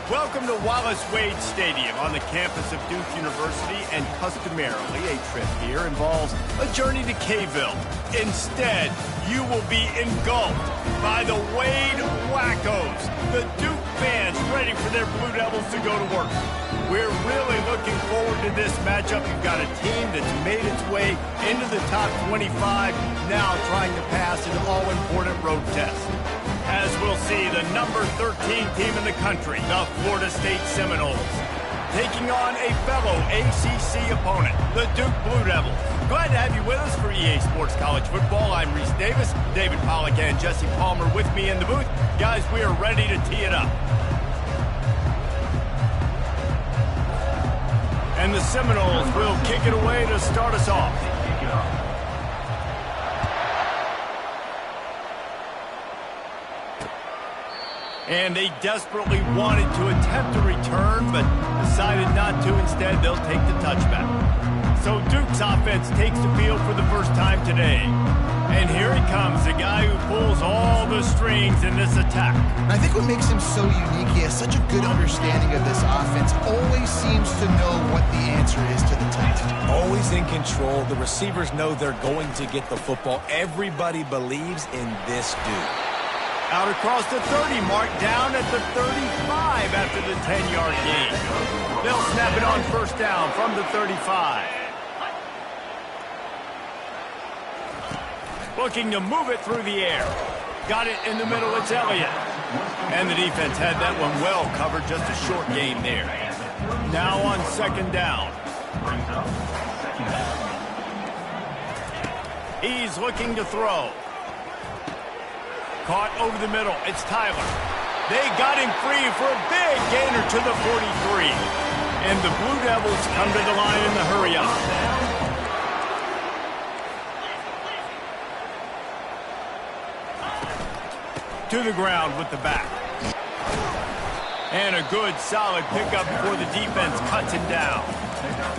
Welcome to Wallace Wade Stadium on the campus of Duke University, and customarily a trip here involves a journey to K-ville. Instead, you will be engulfed by the Wade Wackos, the Duke fans ready for their Blue Devils to go to work. We're really looking forward to this matchup. You've got a team that's made its way into the top 25, now trying to pass an all-important road test. As we'll see, the number 13 team in the country, the Florida State Seminoles, taking on a fellow ACC opponent, the Duke Blue Devils. Glad to have you with us for EA Sports College Football. I'm Reese Davis, David Pollack and Jesse Palmer with me in the booth. Guys, we are ready to tee it up. And the Seminoles will kick it away to start us off. And they desperately wanted to attempt a return, but decided not to. Instead, they'll take the touchback. So Duke's offense takes the field for the first time today. And here he comes, the guy who pulls all the strings in this attack. I think what makes him so unique, he has such a good understanding of this offense. Always seems to know what the answer is to the test. Always in control. The receivers know they're going to get the football. Everybody believes in this dude. Out across the 30, mark down at the 35 after the 10-yard gain. They'll snap it on first down from the 35. Looking to move it through the air. Got it in the middle, it's Elliott. And the defense had that one well covered, just a short gain there. Now on second down. He's looking to throw. Caught over the middle. It's Tyler. They got him free for a big gainer to the 43. And the Blue Devils come to the line in the hurry-up. To the ground with the back. And a good, solid pickup before the defense cuts him down.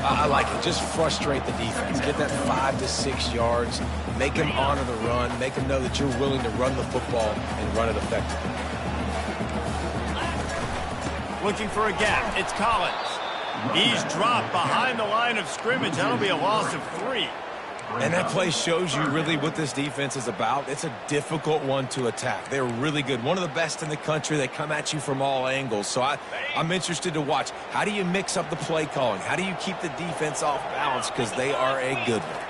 I like it. Just frustrate the defense. Get that 5 to 6 yards. Make them honor the run. Make them know that you're willing to run the football and run it effectively. Looking for a gap. It's Collins. He's dropped behind the line of scrimmage. That'll be a loss of 3. And that play shows you really what this defense is about. It's a difficult one to attack. They're really good. One of the best in the country. They come at you from all angles. So I'm interested to watch. How do you mix up the play calling? How do you keep the defense off balance? Because they are a good one.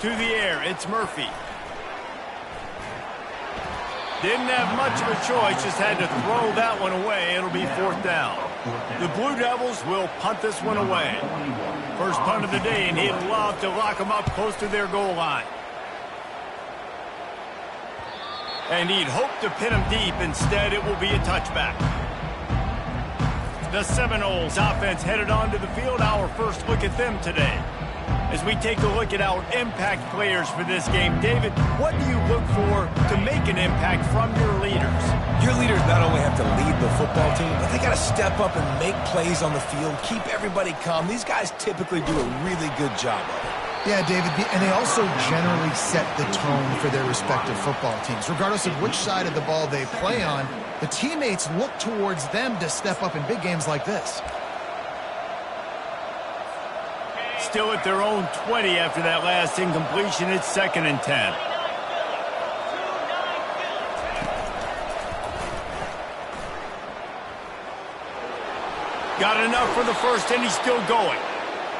To the air, it's Murphy. Didn't have much of a choice, just had to throw that one away. It'll be fourth down. The Blue Devils will punt this one away. First punt of the day, and he'd love to lock them up close to their goal line. And he'd hope to pin them deep. Instead, it will be a touchback. The Seminoles offense headed onto the field. Our first look at them today. As we take a look at our impact players for this game, David, what do you look for to make an impact from your leaders? Your leaders not only have to lead the football team, but they got to step up and make plays on the field, keep everybody calm. These guys typically do a really good job of it. Yeah, David, and they also generally set the tone for their respective football teams. Regardless of which side of the ball they play on, the teammates look towards them to step up in big games like this. Still at their own 20 after that last incompletion. It's 2nd and 10. Got enough for the first, and he's still going.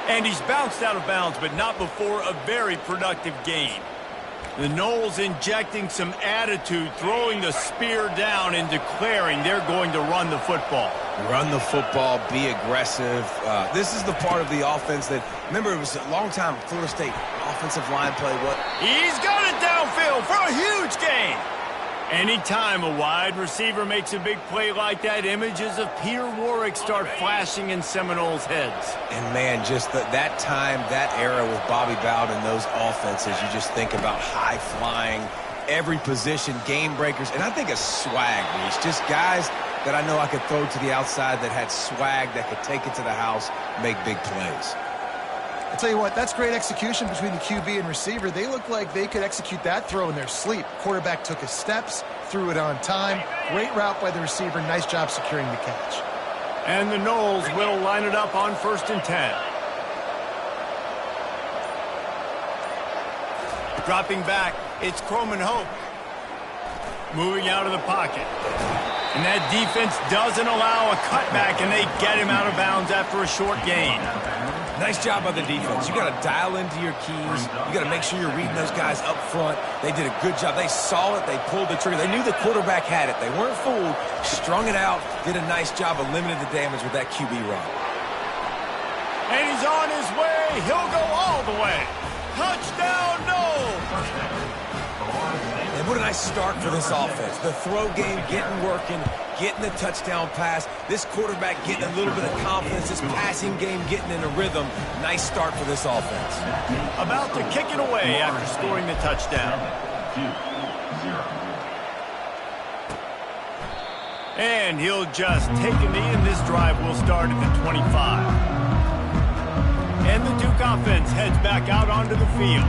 And he's bounced out of bounds, but not before a very productive gain. The Noles injecting some attitude, throwing the spear down and declaring they're going to run the football. Run the football, be aggressive. This is the part of the offense that, remember, it was a long time Florida State offensive line play. He's got it downfield for a huge gain. Anytime a wide receiver makes a big play like that, images of Peter Warrick start flashing in Seminoles' heads. And, man, just that time, that era with Bobby Bowden and those offenses, you just think about high-flying, every position, game breakers, and I think of swag, Reese. Just guys that I know I could throw to the outside that had swag, that could take it to the house, make big plays. I tell you what, that's great execution between the QB and receiver. They look like they could execute that throw in their sleep. Quarterback took his steps, threw it on time. Great route by the receiver. Nice job securing the catch. And the Noles will line it up on 1st and 10. Dropping back, it's Croman Hope. Moving out of the pocket. And that defense doesn't allow a cutback, and they get him out of bounds after a short gain. Nice job by the defense. You got to dial into your keys. You got to make sure you're reading those guys up front. They did a good job. They saw it. They pulled the trigger. They knew the quarterback had it. They weren't fooled. Strung it out. Did a nice job of limiting the damage with that QB run. And he's on his way. He'll go all the way. Touchdown, Noles! And what a nice start for this offense. The throw game getting working, getting the touchdown pass. This quarterback getting a little bit of confidence. This passing game getting in a rhythm. Nice start for this offense. About to kick it away after scoring the touchdown. And he'll just take a knee, and this drive will start at the 25. And the Duke offense heads back out onto the field.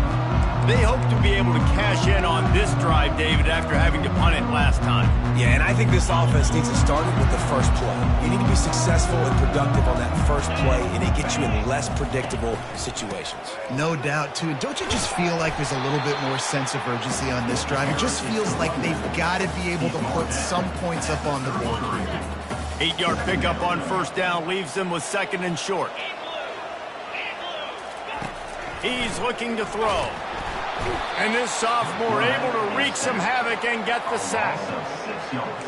They hope to be able to cash in on this drive, David, after having to punt it last time. Yeah, and I think this offense needs to start it with the first play. You need to be successful and productive on that first play, and it gets you in less predictable situations. No doubt, too. Don't you just feel like there's a little bit more sense of urgency on this drive? It just feels like they've got to be able to put some points up on the board. 8-yard pickup on 1st down leaves them with 2nd and short. He's looking to throw. And this sophomore able to wreak some havoc and get the sack.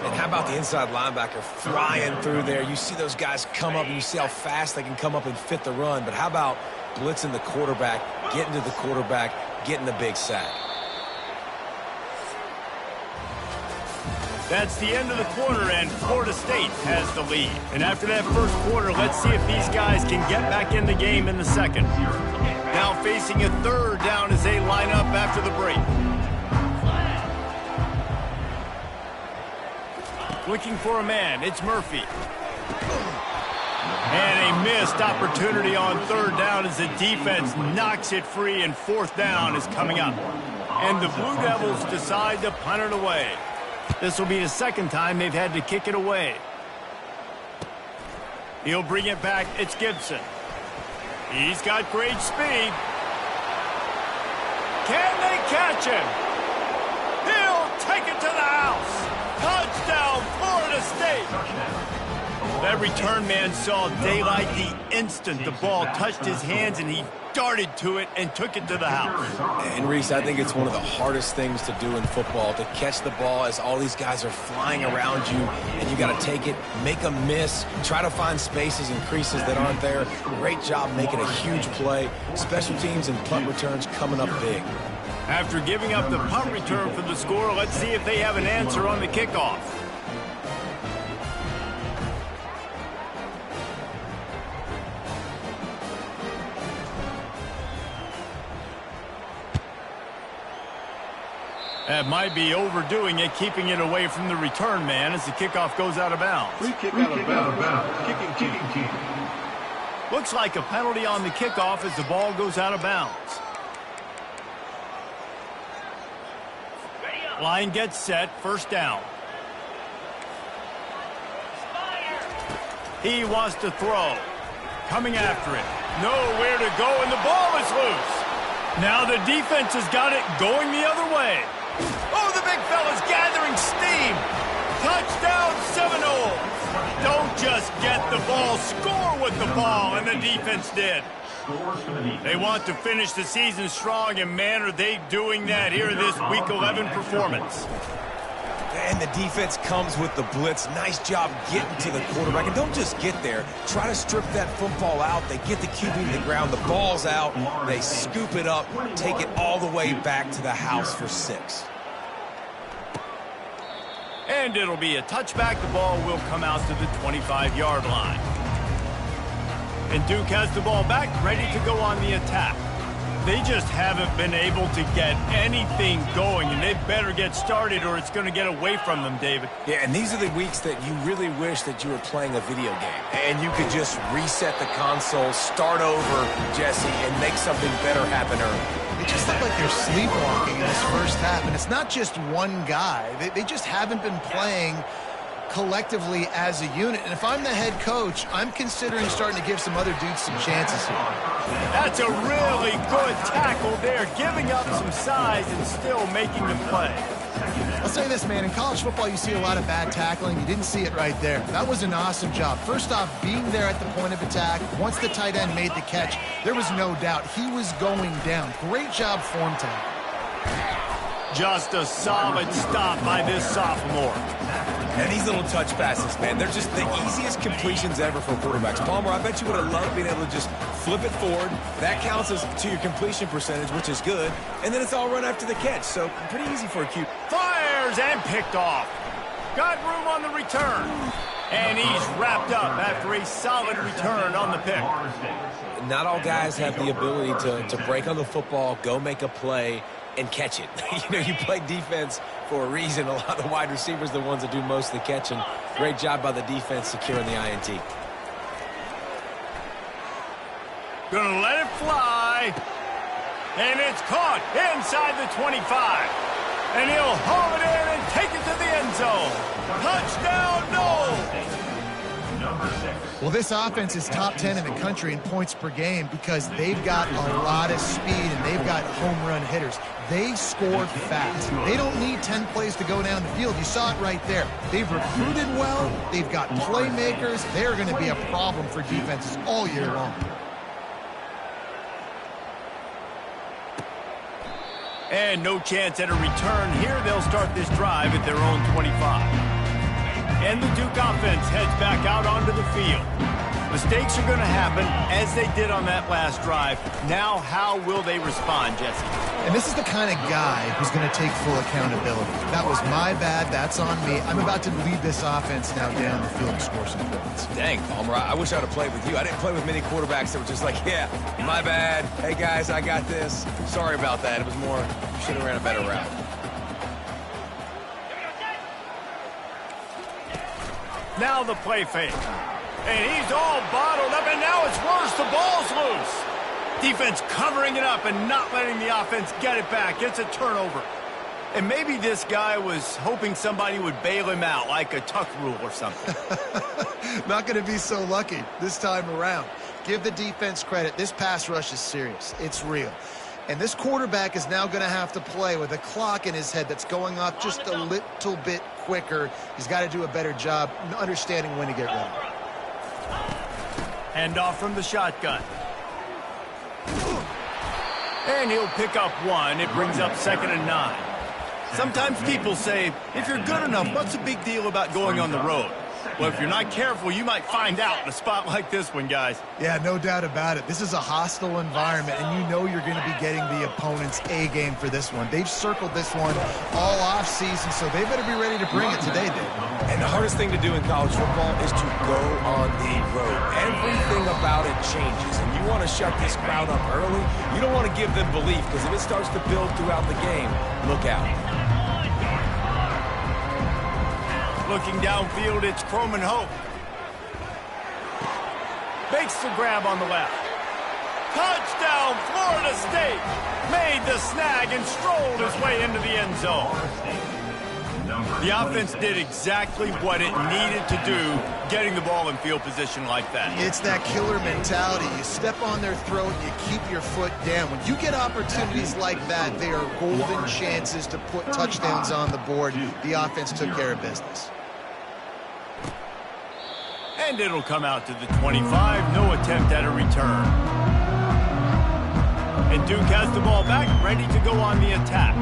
And how about the inside linebacker flying through there? You see those guys come up, and you see how fast they can come up and fit the run. But how about blitzing the quarterback, getting to the quarterback, getting the big sack? That's the end of the quarter, and Florida State has the lead. And after that first quarter, let's see if these guys can get back in the game in the second. Now facing a 3rd down as they line up after the break. Looking for a man, it's Murphy. And a missed opportunity on 3rd down as the defense knocks it free, and 4th down is coming up. And the Blue Devils decide to punt it away. This will be the 2nd time they've had to kick it away. He'll bring it back, it's Gibson. He's got great speed. Can they catch him? He'll take it to the house. Touchdown, Florida State. That return man saw daylight the instant the ball touched his hands, and he darted to it and took it to the house. And Reese, I think it's one of the hardest things to do in football, to catch the ball as all these guys are flying around you, and you got to take it, make a miss, try to find spaces and creases that aren't there. Great job making a huge play. Special teams and punt returns coming up big. After giving up the punt return for the score, let's see if they have an answer on the kickoff. That might be overdoing it, keeping it away from the return man as the kickoff goes out of bounds. Free kick out of bounds. Kicking team. Looks like a penalty on the kickoff as the ball goes out of bounds. Line gets set, 1st down. He wants to throw. Coming after it. Nowhere to go, and the ball is loose. Now the defense has got it going the other way. Oh, the big fella's gathering steam. Touchdown, Seminoles. Don't just get the ball, score with the ball, and the defense did. They want to finish the season strong, and man, are they doing that here in this Week 11 performance. And the defense comes with the blitz. Nice job getting to the quarterback. And don't just get there. Try to strip that football out. They get the QB to the ground. The ball's out. They scoop it up, take it all the way back to the house for 6. And it'll be a touchback. The ball will come out to the 25-yard line. And Duke has the ball back, ready to go on the attack. They just haven't been able to get anything going, and they better get started or it's going to get away from them, David. Yeah, and these are the weeks that you really wish that you were playing a video game. And you could just reset the console, start over, Jesse, and make something better happen early. They just look like they're sleepwalking in this first half, and it's not just one guy. They just haven't been playing collectively as a unit. And if I'm the head coach, I'm considering starting to give some other dudes some chances here. That's a really good tackle there, giving up some size and still making the play. I'll say this, man. In college football, you see a lot of bad tackling. You didn't see it right there. That was an awesome job. First off, being there at the point of attack. Once the tight end made the catch, there was no doubt he was going down. Great job form tackle. Just a solid stop by this sophomore. And these little touch passes, man, they're just the easiest completions ever for quarterbacks. Palmer, I bet you would have loved being able to just flip it forward. That counts as to your completion percentage, which is good. And then it's all run after the catch, so pretty easy for a QB. Fires and picked off. Got room on the return. And he's wrapped up after a solid return on the pick. Not all guys have the ability to break on the football, go make a play, and catch it. You play defense for a reason. A lot of the wide receivers are the ones that do most of the catching. Great job by the defense securing the INT. Gonna let it fly. And it's caught inside the 25. And he'll haul it in and take it to the end zone. Touchdown, Noles! Well, this offense is top 10 in the country in points per game because they've got a lot of speed and they've got home run hitters. They score fast. They don't need 10 plays to go down the field. You saw it right there. They've recruited well. They've got playmakers. They're going to be a problem for defenses all year long. And no chance at a return here. They'll start this drive at their own 25. And the Duke offense heads back out onto the field. Mistakes are going to happen, as they did on that last drive. Now, how will they respond, Jesse? And this is the kind of guy who's going to take full accountability. That was my bad. That's on me. I'm about to lead this offense now down the field and score some points. Dang, Palmer, I wish I would have played with you. I didn't play with many quarterbacks that were just like, yeah, my bad. Hey, guys, I got this. Sorry about that. It was more, you should have ran a better route. Now the play fake. And he's all bottled up, and now it's worse. The ball's loose. Defense covering it up and not letting the offense get it back. It's a turnover. And maybe this guy was hoping somebody would bail him out, like a tuck rule or something. Not going to be so lucky this time around. Give the defense credit. This pass rush is serious. It's real. And this quarterback is now going to have to play with a clock in his head that's going off just a little bit quicker. He's got to do a better job understanding when to get ready. Hand off from the shotgun. And he'll pick up one. It brings up 2nd and 9. Sometimes people say, if you're good enough, what's the big deal about going on the road? Well, if you're not careful, you might find out in a spot like this one, guys. Yeah, no doubt about it. This is a hostile environment, and you know you're going to be getting the opponent's A game for this one. They've circled this one all offseason, so they better be ready to bring it today, Dave. And the hardest thing to do in college football is to go on the road. Everything about it changes, and you want to shut this crowd up early. You don't want to give them belief, because if it starts to build throughout the game, look out. Looking downfield, it's Croman Hope. Makes the grab on the left. Touchdown, Florida State. Made the snag and strolled his way into the end zone. The offense did exactly what it needed to do, getting the ball in field position like that. It's that killer mentality. You step on their throat, you keep your foot down. When you get opportunities like that, they are golden chances to put touchdowns on the board. The offense took care of business. And it'll come out to the 25. No attempt at a return. And Duke has the ball back, ready to go on the attack.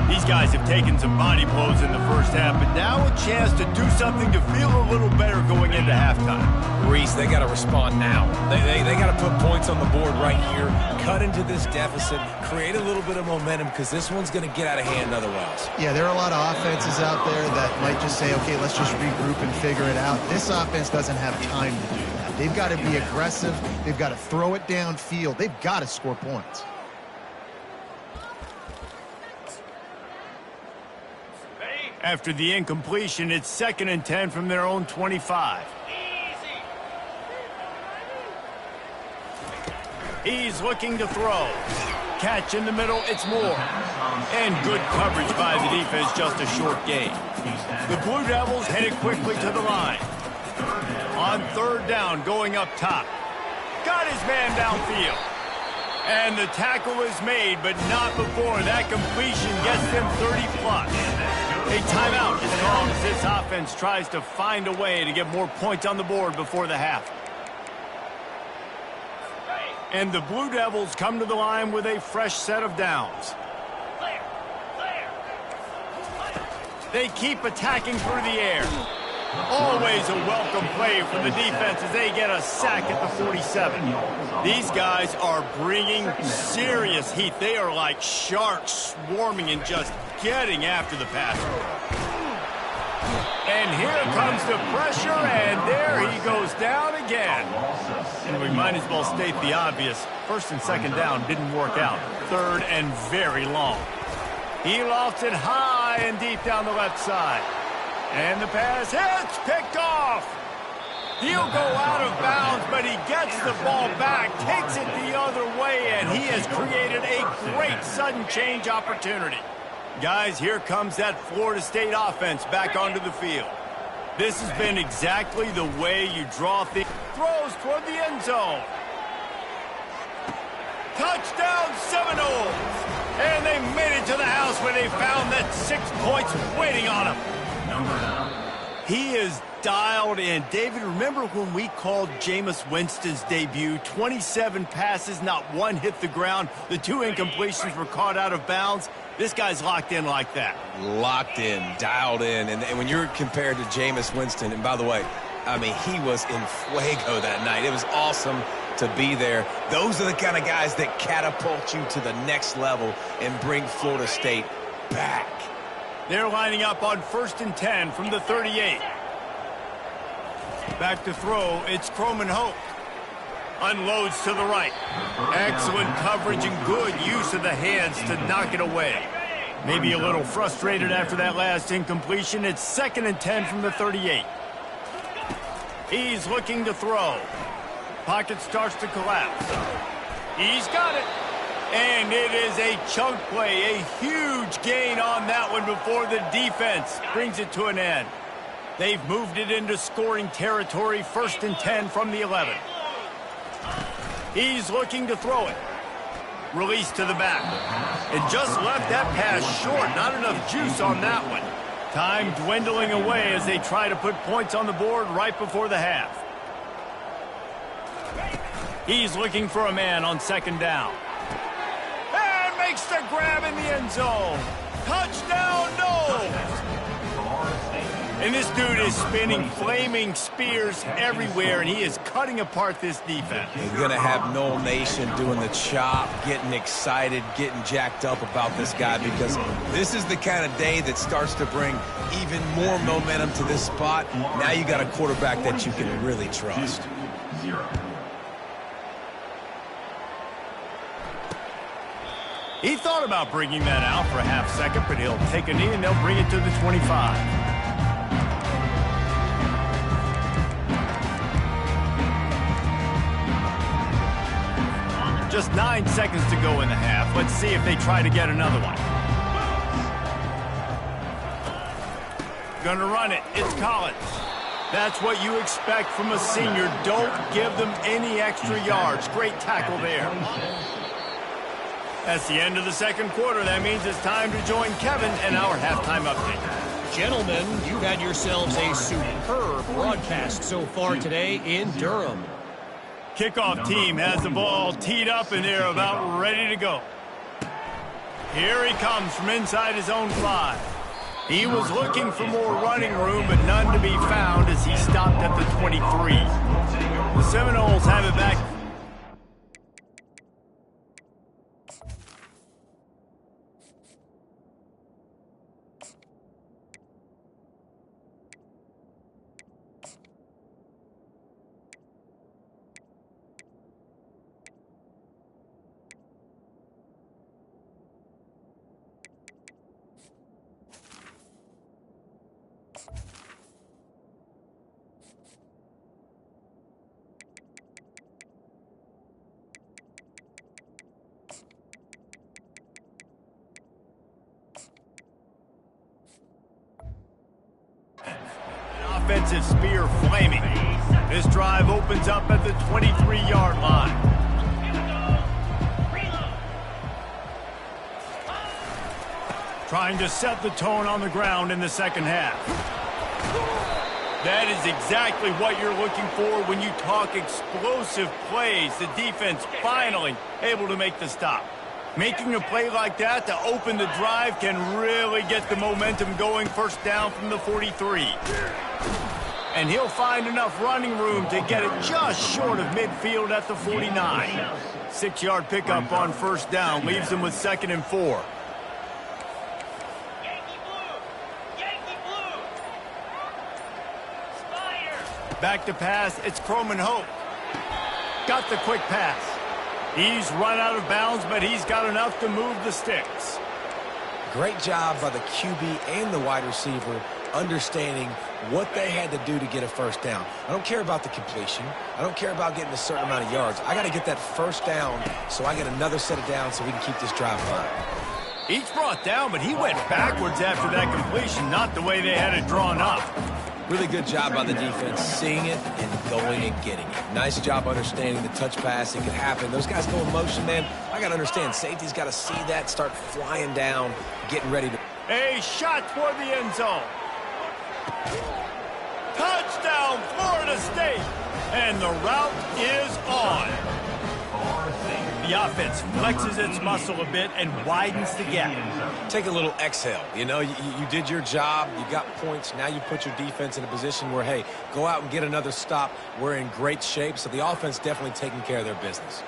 These guys have taken some body blows in the first half, but now a chance to do something to feel a little better going into halftime. Reese, they got to respond now. They got to put points on the board right here, cut into this deficit, create a little bit of momentum, because this one's going to get out of hand otherwise. Yeah, there are a lot of offenses out there that might just say, okay, let's just regroup and figure it out. This offense doesn't have time to do that. They've got to be aggressive. They've got to throw it downfield. They've got to score points. After the incompletion, it's 2nd and 10 from their own 25. He's looking to throw. Catch in the middle, it's Moore. And good coverage by the defense, just a short gain. The Blue Devils headed quickly to the line. On third down, going up top. Got his man downfield. And the tackle is made, but not before that completion gets them 30-plus. A timeout is called as this offense tries to find a way to get more points on the board before the half. And the Blue Devils come to the line with a fresh set of downs. They keep attacking through the air. Always a welcome play from the defense as they get a sack at the 47. These guys are bringing serious heat. They are like sharks swarming and just getting after the passer. And here comes the pressure, and there he goes down again. And we might as well state the obvious. First and second down didn't work out. Third and very long. He lofts it high and deep down the left side. And the pass hits, picked off. He'll go out of bounds, but he gets the ball back, takes it the other way, and he has created a great sudden change opportunity. Guys, here comes that Florida State offense back onto the field. This has been exactly the way you draw things. Throws toward the end zone. Touchdown Seminoles! And they made it to the house where they found that 6 points waiting on them. He is dialed in. David, remember when we called Jameis Winston's debut? 27 passes, not one hit the ground. The 2 incompletions were caught out of bounds. This guy's locked in like that. Locked in, dialed in. And when you're compared to Jameis Winston, and by the way, I mean, he was in fuego that night. It was awesome to be there. Those are the kind of guys that catapult you to the next level and bring Florida State back. They're lining up on 1st and 10 from the 38. Back to throw, it's Croman Hope. Unloads to the right. Excellent coverage and good use of the hands to knock it away. Maybe a little frustrated after that last incompletion. It's 2nd and 10 from the 38. He's looking to throw. Pocket starts to collapse. He's got it. And it is a chunk play, a huge gain on that one before the defense brings it to an end. They've moved it into scoring territory, 1st and 10 from the 11. He's looking to throw it. Release to the back. And just left that pass short. Not enough juice on that one. Time dwindling away as they try to put points on the board right before the half. He's looking for a man on 2nd down. And makes the grab in the end zone. Touchdown, no! And this dude is spinning flaming spears everywhere, and he is cutting apart this defense. You're going to have Noel Nation doing the chop, getting excited, getting jacked up about this guy, because this is the kind of day that starts to bring even more momentum to this spot. Now you got a quarterback that you can really trust. 0. He thought about bringing that out for a half second, but he'll take a knee and they'll bring it to the 25. Just 9 seconds to go in the half. Let's see if they try to get another one. Gonna run it. It's Collins. That's what you expect from a senior. Don't give them any extra yards. Great tackle there. That's the end of the 2nd quarter. That means it's time to join Kevin and our halftime update. Gentlemen, you've had yourselves a superb broadcast so far today in Durham. Kickoff team has the ball teed up, and they're about ready to go. Here he comes from inside his own 5. He was looking for more running room, but none to be found as he stopped at the 23. The Seminoles have it back. offensive spear flaming. This drive opens up at the 23-yard line. Trying to set the tone on the ground in the second half. That is exactly what you're looking for when you talk explosive plays. The defense finally able to make the stop. Making a play like that to open the drive can really get the momentum going. First down from the 43. And he'll find enough running room to get it just short of midfield at the 49. 6-yard pickup on first down leaves him with 2nd and 4. Back to pass, it's Croman Hope. Got the quick pass. He's run out of bounds, but he's got enough to move the sticks. Great job by the QB and the wide receiver understanding what they had to do to get a first down. I don't care about the completion. I don't care about getting a certain amount of yards. I got to get that first down so I get another set of downs so we can keep this drive going. Each brought down, but he went backwards after that completion, not the way they had it drawn up. Really good job by the defense seeing it and going and getting it. Nice job understanding the touch pass. It could happen. Those guys go in motion, man. I got to understand. Safety's got to see that, start flying down, getting ready to... A shot toward the end zone. Touchdown, Florida State. And the route is on. The offense flexes its muscle a bit and widens the gap. Take a little exhale. You know, you did your job. You got points. Now you put your defense in a position where, hey, go out and get another stop. We're in great shape. So the offense definitely taking care of their business.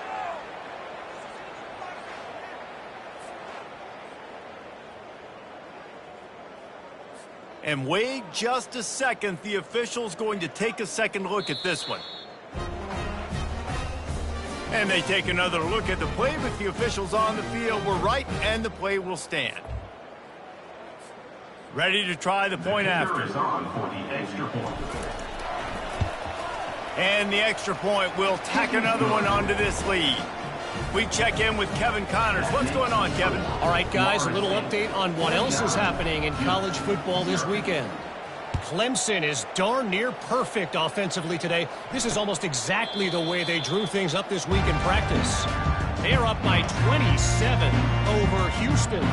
And wait just a second. The official's going to take a second look at this one. And they take another look at the play, but the officials on the field were right, and the play will stand. Ready to try the point after. And the extra point will tack another one onto this lead. We check in with Kevin Connors. What's going on, Kevin? All right, guys, a little update on what else is happening in college football this weekend. Clemson is darn near perfect offensively today. This is almost exactly the way they drew things up this week in practice. They are up by 27 over Houston.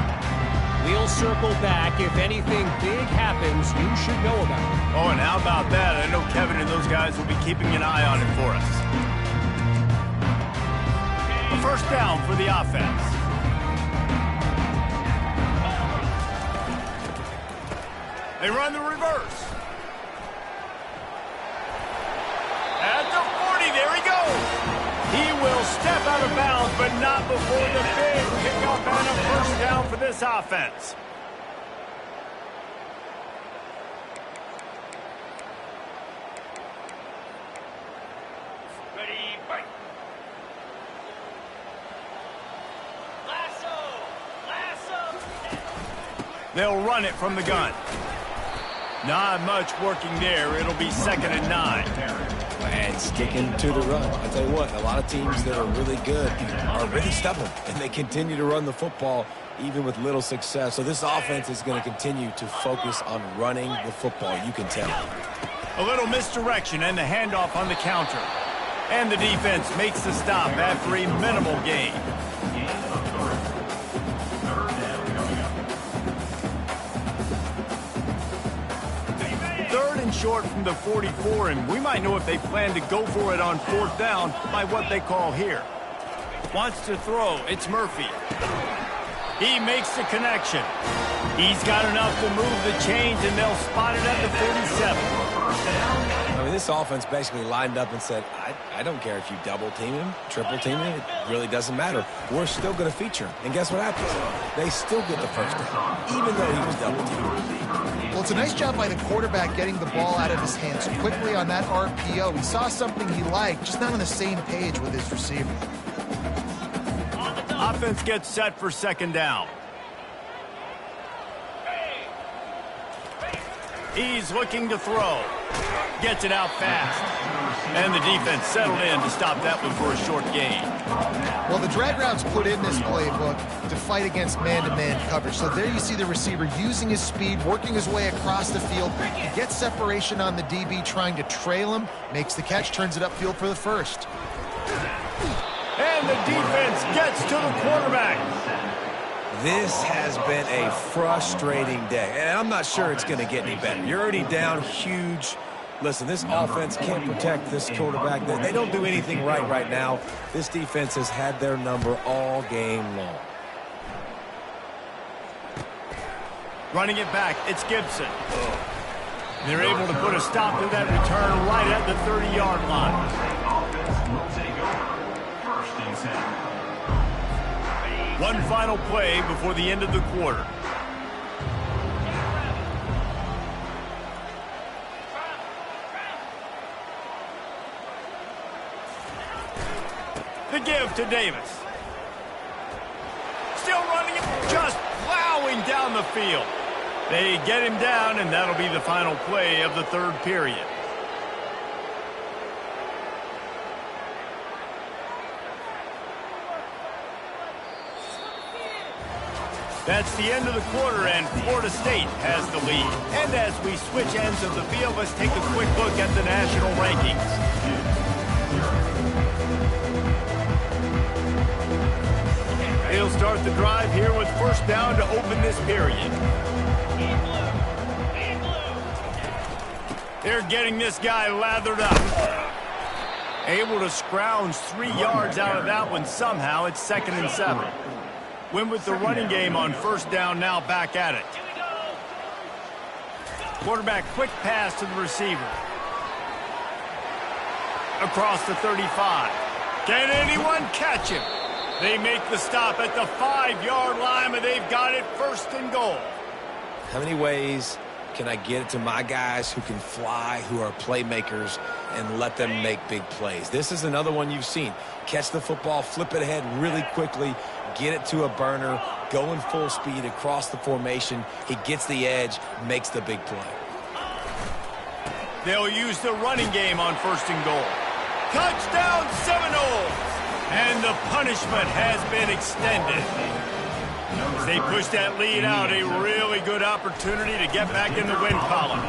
We'll circle back if anything big happens you should know about. Oh, and how about that? I know Kevin and those guys will be keeping an eye on it for us. A first down for the offense. They run the reverse. At the 40, there he goes. He will step out of bounds, but not before the big pickup and a first down for this offense. Ready, fight. Lasso. They'll run it from the gun. Not much working there. It'll be 2nd and 9. And sticking to the run. I tell you what, a lot of teams that are really good are really stubborn, and they continue to run the football even with little success. So this offense is going to continue to focus on running the football. You can tell. A little misdirection and the handoff on the counter. And the defense makes the stop after a minimal gain. Third and short from the 44, and we might know if they plan to go for it on 4th down by what they call here. Wants to throw. It's Murphy. He makes the connection. He's got enough to move the chains, and they'll spot it at the 37. I mean, this offense basically lined up and said, I don't care if you double team him, triple team him, it really doesn't matter. We're still going to feature him. And guess what happens? They still get the first down, even though he was double teamed. Well, it's a nice job by the quarterback getting the ball out of his hands quickly on that RPO. He saw something he liked, just not on the same page with his receiver. Offense gets set for 2nd down. He's looking to throw. Gets it out fast. And the defense settled in to stop that one for a short gain. Well, the drag routes put in this playbook to fight against man-to-man coverage. So there you see the receiver using his speed, working his way across the field, gets separation on the DB, trying to trail him, makes the catch, turns it upfield for the first. And the defense gets to the quarterback. This has been a frustrating day, and I'm not sure it's going to get any better. You're already down huge. Listen, this offense can't protect this quarterback. They don't do anything right now. This defense has had their number all game long. Running it back, it's Gibson. They're able to put a stop to that return right at the 30-yard line. One final play before the end of the quarter. The give to Davis. Still running it, just plowing down the field. They get him down, and that'll be the final play of the third period. That's the end of the quarter, and Florida State has the lead. And as we switch ends of the field, let's take a quick look at the national rankings. They'll start the drive here with first down to open this period. They're getting this guy lathered up. Able to scrounge 3 yards out of that one somehow. It's 2nd and 7. Win with the running game on first down, now back at it. Quarterback quick pass to the receiver. Across the 35. Can anyone catch him? They make the stop at the 5-yard line, but they've got it 1st and goal. How many ways can I get it to my guys who can fly, who are playmakers, and let them make big plays? This is another one you've seen. Catch the football, flip it ahead really quickly, get it to a burner, going full speed across the formation. He gets the edge, makes the big play. They'll use the running game on 1st and goal. Touchdown Seminoles! And the punishment has been extended. As they push that lead out, a really good opportunity to get back in the win column.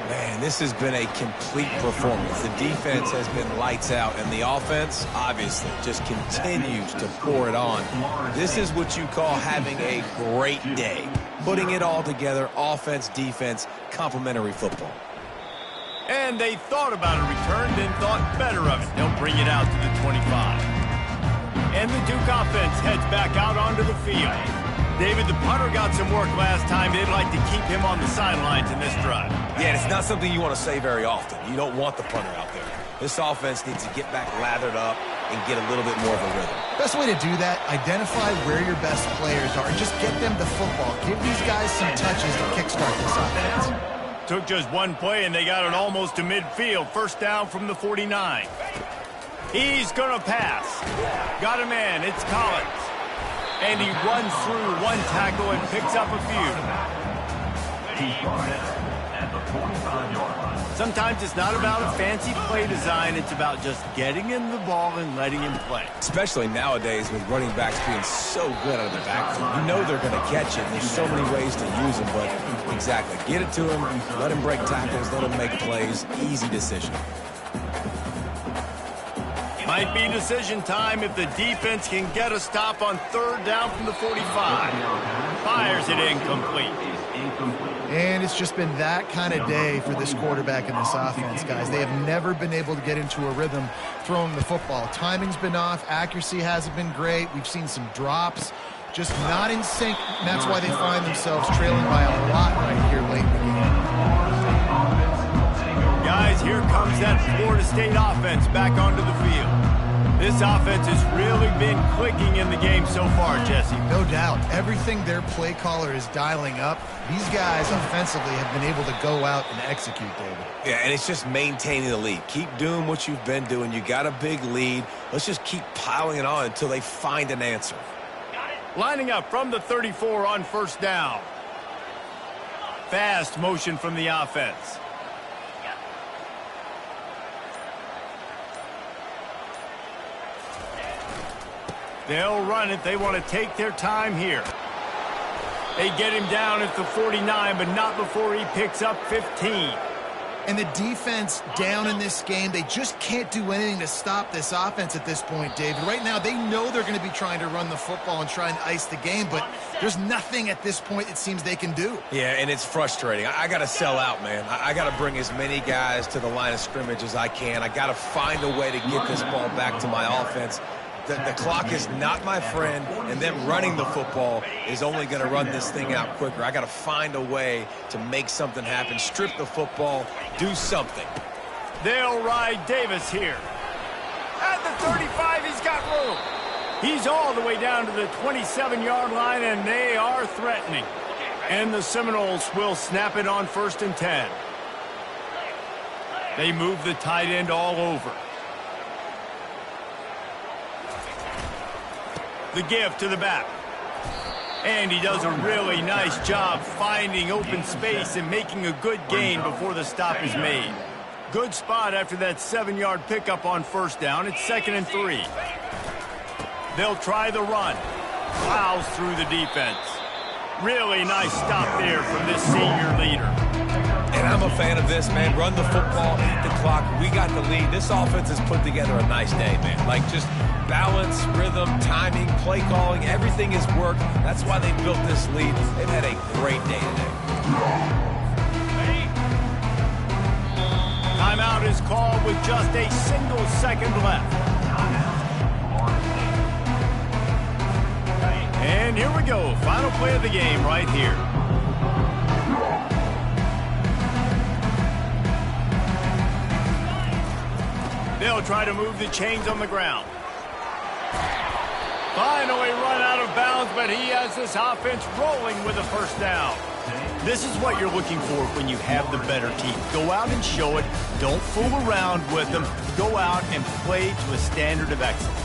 Man, this has been a complete performance. The defense has been lights out, and the offense, obviously, just continues to pour it on. This is what you call having a great day. Putting it all together, offense, defense, complementary football. And they thought about a return, then thought better of it. They'll bring it out to the 25. And the Duke offense heads back out onto the field. David, the punter got some work last time. They'd like to keep him on the sidelines in this drive. Yeah, it's not something you want to say very often. You don't want the punter out there. This offense needs to get back lathered up and get a little bit more of a rhythm. Best way to do that, identify where your best players are and just get them the football. Give these guys some touches to kickstart this offense. Took just one play, and they got it almost to midfield. First down from the 49. He's going to pass. Got a man. It's Collins. And he runs through one tackle and picks up a few. Sometimes it's not about a fancy play design. It's about just getting him the ball and letting him play. Especially nowadays with running backs being so good out of the backfield. You know they're going to catch it. There's so many ways to use them, but exactly. Get it to him, let him break tackles, let him make plays. Easy decision. Might be decision time if the defense can get a stop on 3rd down from the 45. Fires it incomplete. And it's just been that kind of day for this quarterback and this offense, guys. They have never been able to get into a rhythm throwing the football. Timing's been off. Accuracy hasn't been great. We've seen some drops. Just not in sync, and that's why they find themselves trailing by a lot right here late in the game. Guys, here comes that Florida State offense back onto the field. This offense has really been clicking in the game so far, Jesse. No doubt. Everything their play caller is dialing up, these guys offensively have been able to go out and execute, David. Yeah, and it's just maintaining the lead. Keep doing what you've been doing. You got a big lead. Let's just keep piling it on until they find an answer. Lining up from the 34 on 1st down. Fast motion from the offense. They'll run it. They want to take their time here. They get him down at the 49, but not before he picks up 15. And the defense down in this game, they just can't do anything to stop this offense at this point, David. Right now, they know they're going to be trying to run the football and try and ice the game, but there's nothing at this point it seems they can do. Yeah, and it's frustrating. I got to sell out, man. I got to bring as many guys to the line of scrimmage as I can. I got to find a way to get this ball back to my offense. The clock is not my friend, and them running the football is only going to run this thing out quicker. I got to find a way to make something happen, strip the football, do something. They'll ride Davis here. At the 35, he's got room. He's all the way down to the 27-yard line, and they are threatening. And the Seminoles will snap it on 1st and 10. They move the tight end all over. The give to the back. And he does a really nice job finding open space and making a good gain before the stop is made. Good spot after that 7-yard pickup on 1st down. It's 2nd and 3. They'll try the run. Plows through the defense. Really nice stop there from this senior leader. And I'm a fan of this, man. Run the football, eat the clock. We got the lead. This offense has put together a nice day, man. Like, just balance, rhythm, timing, play calling, everything has worked. That's why they built this lead. They've had a great day today. Timeout is called with just a single second left. And here we go. Final play of the game right here. They'll try to move the chains on the ground. Finally run out of bounds, but he has this offense rolling with a 1st down. This is what you're looking for when you have the better team. Go out and show it. Don't fool around with them. Go out and play to a standard of excellence.